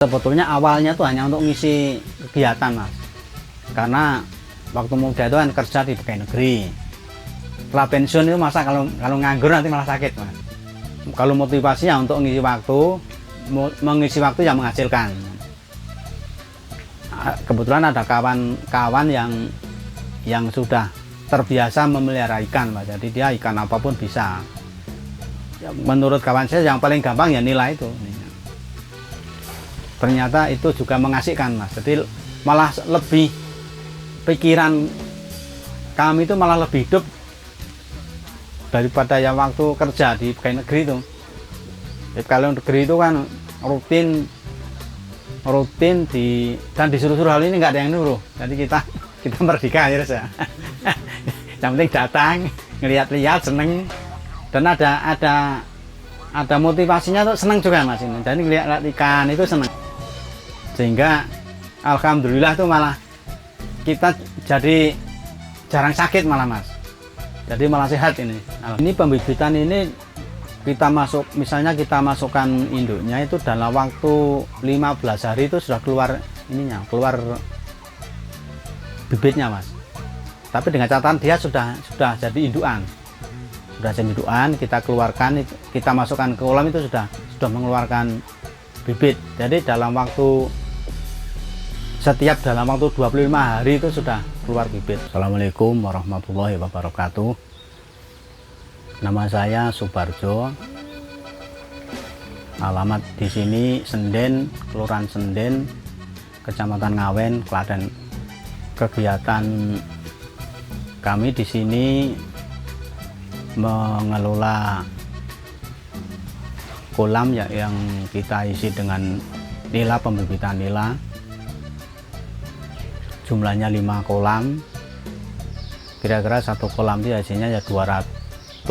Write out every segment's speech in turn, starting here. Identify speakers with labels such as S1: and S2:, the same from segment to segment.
S1: Sebetulnya awalnya tuh hanya untuk ngisi kegiatan, Mas. Karena waktu muda itu kan kerja di pegawai negeri. Setelah pensiun itu masa kalau nganggur nanti malah sakit, Mas. Kalau motivasinya untuk mengisi waktu yang menghasilkan. Kebetulan ada kawan-kawan yang sudah terbiasa memelihara ikan, Mas. Jadi dia ikan apapun bisa. Menurut kawan saya yang paling gampang ya nila itu. Ternyata itu juga mengasihkan, Mas. Jadi malah lebih pikiran kami itu malah lebih hidup daripada yang waktu kerja di pegawai negeri itu. Jadi kalau negeri itu kan rutin dan disuruh-suruh, hal ini nggak ada yang nyuruh. Jadi kita merdeka ya, Mas. Yang penting datang, ngelihat-lihat, seneng, dan ada motivasinya tuh seneng juga, Mas. Ini jadi ngelihat ikan itu seneng. Sehingga alhamdulillah tuh malah kita jadi jarang sakit malah, Mas. Jadi malah sehat ini. Ini pembibitan ini misalnya kita masukkan induknya itu dalam waktu 15 hari itu sudah keluar bibitnya, Mas. Tapi dengan catatan dia sudah jadi indukan. Sudah jadi indukan, kita keluarkan, kita masukkan ke kolam itu sudah mengeluarkan bibit. Jadi dalam waktu 25 hari itu sudah keluar bibit. Assalamualaikum warahmatullahi wabarakatuh. Nama saya Subarjo. Alamat di sini Senden, Kelurahan Senden, Kecamatan Ngawen, Klaten. Kegiatan kami di sini mengelola kolam yang kita isi dengan nila, pembibitan nila. Jumlahnya 5 kolam, kira-kira satu kolam itu hasilnya ya 250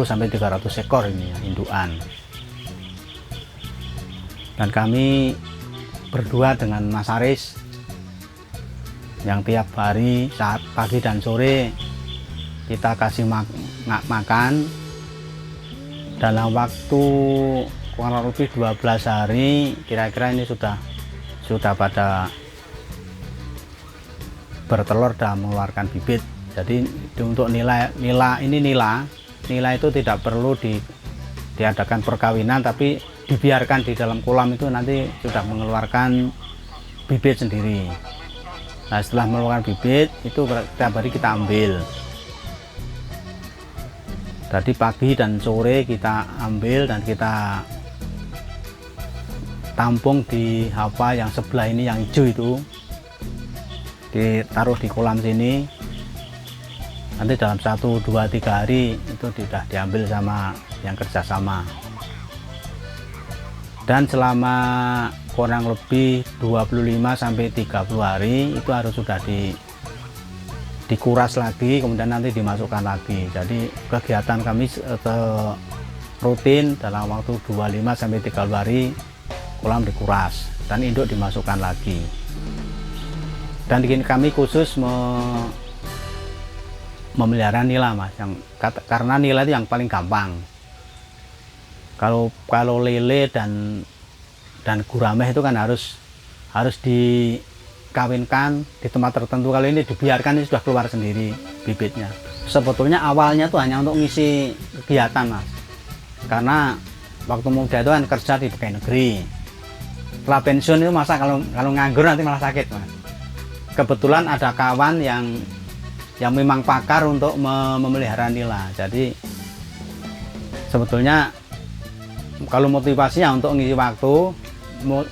S1: sampai 300 ekor ini ya, indukan. Dan kami berdua dengan Mas Aris yang tiap hari saat pagi dan sore kita kasih makan dalam waktu kurang lebih 12 hari, kira-kira ini sudah pada bertelur dan mengeluarkan bibit. Jadi untuk nila itu tidak perlu diadakan perkawinan, tapi dibiarkan di dalam kolam itu nanti sudah mengeluarkan bibit sendiri. Nah, setelah mengeluarkan bibit itu setiap hari kita ambil. Tadi pagi dan sore kita ambil dan kita tampung di hapa yang sebelah ini yang hijau itu, ditaruh di kolam sini. Nanti dalam 1, 2, 3 hari itu sudah diambil sama yang kerjasama. Dan selama kurang lebih 25 sampai 30 hari itu harus sudah dikuras lagi, kemudian nanti dimasukkan lagi. Jadi kegiatan kami rutin dalam waktu 25 sampai 30 hari kolam dikuras dan induk dimasukkan lagi. Dan kami khusus memelihara nila, Mas, karena nila itu yang paling gampang. Kalau lele dan gurame itu kan harus dikawinkan di tempat tertentu. Kalau ini dibiarkan, ini sudah keluar sendiri bibitnya. Sebetulnya awalnya tuh hanya untuk ngisi kegiatan, Mas. Karena waktu muda itu kan kerja di pegawai negeri. Setelah pensiun itu masa kalau nganggur nanti malah sakit, Mas. Kebetulan ada kawan yang memang pakar untuk memelihara nila. Jadi sebetulnya kalau motivasinya untuk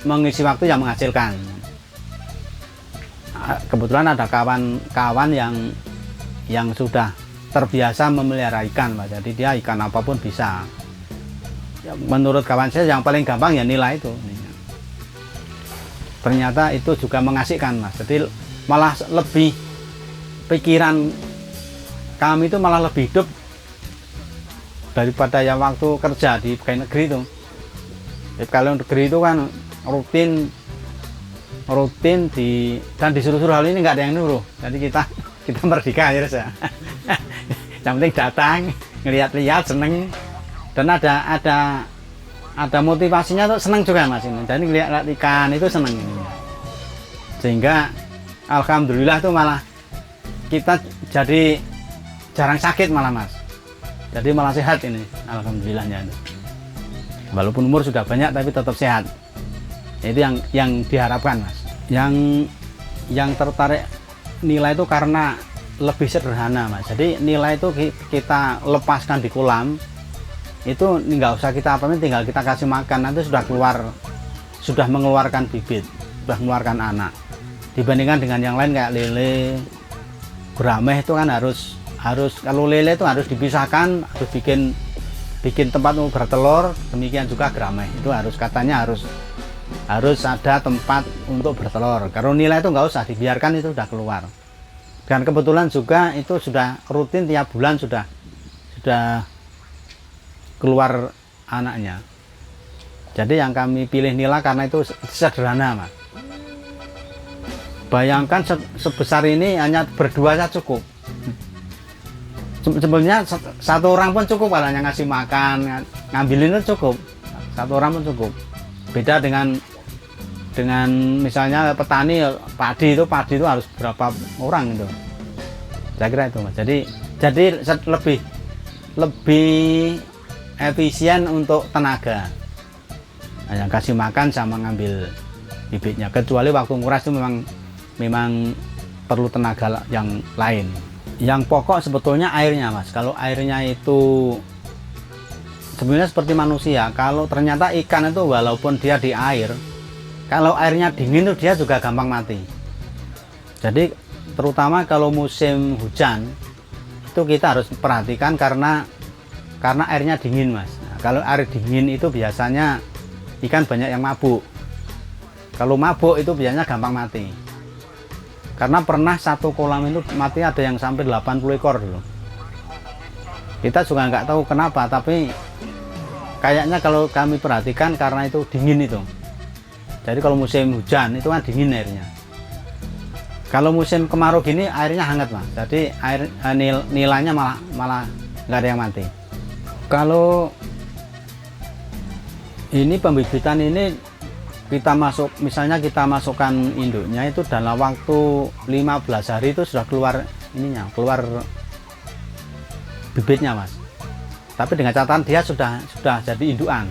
S1: mengisi waktu yang menghasilkan. Kebetulan ada kawan-kawan yang sudah terbiasa memelihara ikan, Mas. Jadi dia ikan apapun bisa. Menurut kawan saya yang paling gampang ya nila itu. Ternyata itu juga mengasihkan, Mas. Jadi malah lebih pikiran kami itu malah lebih hidup daripada yang waktu kerja di pegawai negeri itu. Jadi kalau negeri itu kan rutin dan disuruh-suruh, hal ini nggak ada yang nyuruh. Jadi kita merdeka ya, Mas. Yang penting datang, ngelihat-lihat, seneng, dan ada motivasinya tuh senang juga Mas ini. Jadi lihat ikan itu senang ini. Sehingga alhamdulillah tuh malah kita jadi jarang sakit malah Mas. Jadi malah sehat ini alhamdulillahnya. Walaupun umur sudah banyak tapi tetap sehat. Itu yang diharapkan Mas. Yang tertarik nila itu karena lebih sederhana Mas. Jadi nila itu kita lepaskan di kolam itu nggak usah kita tinggal kita kasih makan, nanti sudah mengeluarkan bibit, sudah mengeluarkan anak. Dibandingkan dengan yang lain kayak lele, gurame itu kan harus kalau lele itu harus dipisahkan, harus bikin tempat untuk bertelur. Demikian juga gurame itu katanya harus ada tempat untuk bertelur. Kalau nila itu nggak usah, dibiarkan itu sudah keluar. Dan kebetulan juga itu sudah rutin tiap bulan sudah keluar anaknya. Jadi yang kami pilih nila karena itu sederhana Mas. Bayangkan sebesar ini hanya berdua saja cukup. Sebenarnya satu orang pun cukup, kalau hanya ngasih makan, ngambilin itu cukup. Satu orang pun cukup. Beda dengan misalnya petani padi itu harus berapa orang itu. Saya kira itu Mas. Jadi lebih efisien untuk tenaga. Hanya kasih makan sama ngambil bibitnya. Kecuali waktu nguras itu memang perlu tenaga yang lain. Yang pokok sebetulnya airnya Mas. Kalau airnya itu sebenarnya seperti manusia. Kalau ternyata ikan itu walaupun dia di air, kalau airnya dingin itu dia juga gampang mati. Jadi terutama kalau musim hujan itu kita harus perhatikan karena airnya dingin Mas. Nah, kalau air dingin itu biasanya ikan banyak yang mabuk. Kalau mabuk itu biasanya gampang mati. Karena pernah satu kolam itu mati ada yang sampai 80 ekor dulu. Kita juga nggak tahu kenapa, tapi kayaknya kalau kami perhatikan karena itu dingin itu. Jadi kalau musim hujan itu kan dingin airnya. Kalau musim kemarau gini airnya hangat Mas. Jadi nilainya malah nggak ada yang mati. Kalau ini pembibitan ini misalnya kita masukkan induknya itu dalam waktu 15 hari itu sudah keluar bibitnya Mas. Tapi dengan catatan dia sudah jadi indukan.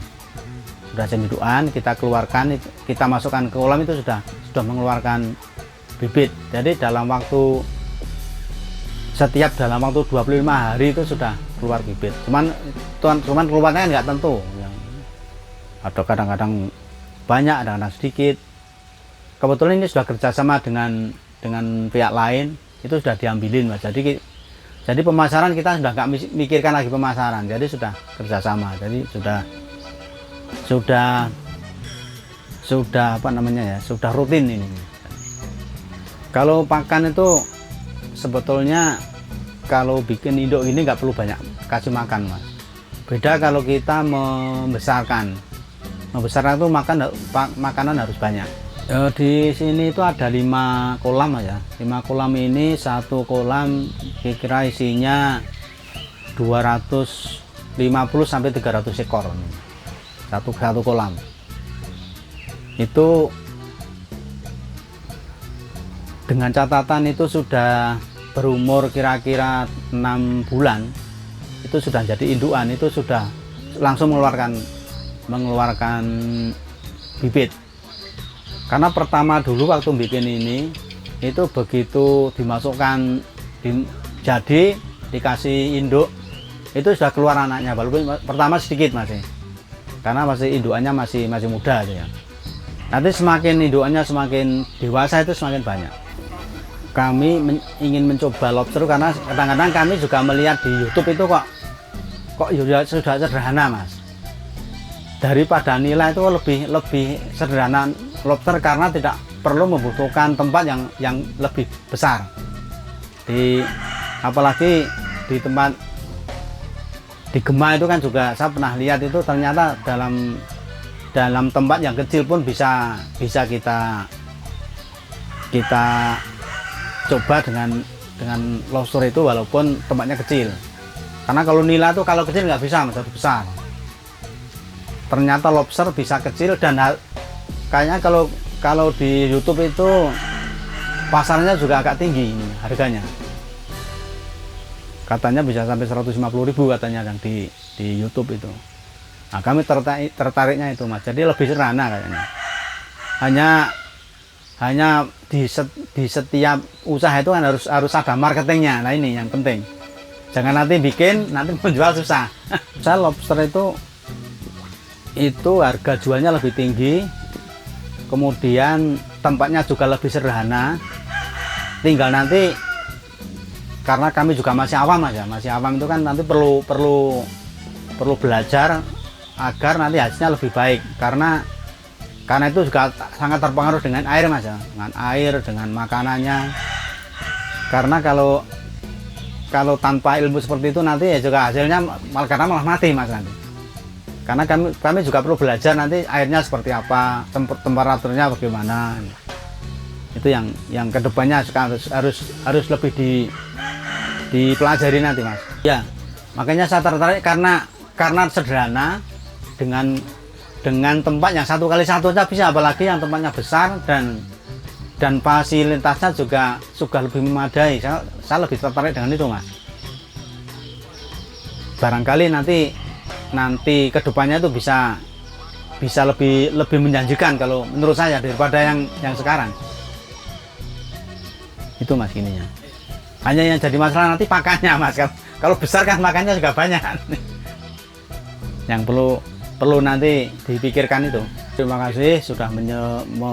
S1: Sudah jadi indukan, kita keluarkan, kita masukkan ke kolam itu sudah mengeluarkan bibit. Jadi dalam waktu 25 hari itu sudah keluar bibit. Cuman keluarnya nggak tentu. Ada kadang-kadang banyak, kadang-kadang sedikit. Kebetulan ini sudah kerjasama dengan pihak lain, itu sudah diambilin Mas. Jadi pemasaran kita sudah nggak mikirkan lagi pemasaran, jadi sudah kerjasama. Jadi sudah apa namanya ya, sudah rutin ini. Kalau pakan itu sebetulnya kalau bikin induk ini nggak perlu banyak kasih makan Mas. Beda kalau kita membesarkan itu makanan harus banyak. Di sini itu ada 5 kolam ya. 5 kolam ini, satu kolam kira-kira isinya 250 sampai 300 ekor. Satu kolam. Itu dengan catatan itu sudah berumur kira-kira 6 bulan. Itu sudah jadi indukan, itu sudah langsung mengeluarkan bibit. Karena pertama dulu waktu bikin ini itu begitu dimasukkan jadi dikasih induk itu sudah keluar anaknya, walaupun pertama sedikit masih, karena masih indukannya masih muda ya. Nanti semakin indukannya semakin dewasa itu semakin banyak. Kami ingin mencoba lobster karena kadang-kadang kami juga melihat di YouTube itu kok sudah sederhana Mas. Daripada nila itu lebih sederhana lobster karena tidak perlu membutuhkan tempat yang lebih besar. Apalagi di tempat di Gema itu kan juga saya pernah lihat itu ternyata dalam tempat yang kecil pun bisa kita coba dengan lobster itu walaupun tempatnya kecil. Karena kalau nila itu kalau kecil nggak bisa, harus besar. ternyata lobster bisa kecil dan kayaknya kalau di YouTube itu pasarnya juga agak tinggi ini harganya. Katanya bisa sampai 150.000 katanya yang di YouTube itu. Nah, kami tertariknya itu Mas. Jadi lebih sederhana kayaknya. Hanya di setiap usaha itu kan harus ada marketingnya. Nah ini yang penting. Jangan nanti bikin nanti menjual susah. Saya lobster itu harga jualnya lebih tinggi. Kemudian tempatnya juga lebih sederhana. Tinggal nanti karena kami juga masih awam aja, masih awam itu kan nanti perlu belajar agar nanti hasilnya lebih baik karena itu juga sangat terpengaruh dengan air Mas ya, dengan air, dengan makanannya. Karena kalau tanpa ilmu seperti itu nanti ya juga hasilnya malah mati Mas nanti. Karena kami juga perlu belajar nanti airnya seperti apa, temperaturnya bagaimana. Itu yang kedepannya harus lebih dipelajari nanti Mas. Ya, makanya saya tertarik karena sederhana dengan tempat yang 1x1 aja bisa, apalagi yang tempatnya besar dan fasilitasnya juga lebih memadai. Saya lebih tertarik dengan itu Mas. Barangkali nanti kedepannya itu bisa lebih menjanjikan kalau menurut saya daripada yang sekarang. Itu Mas ininya. Hanya yang jadi masalah nanti pakannya Mas. Kalau besar kan makannya juga banyak. Yang perlu nanti dipikirkan itu. Terima kasih sudah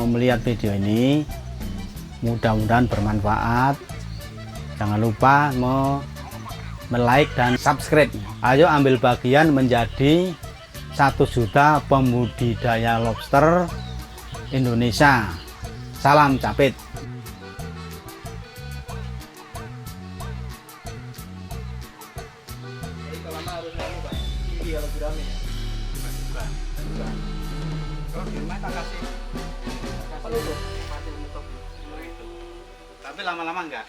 S1: melihat video ini. Mudah-mudahan bermanfaat. Jangan lupa like dan subscribe. Ayo ambil bagian menjadi 1 juta pembudidaya lobster Indonesia. Salam capit. Kalau di rumah tak kasih penutup, tapi lama-lama enggak.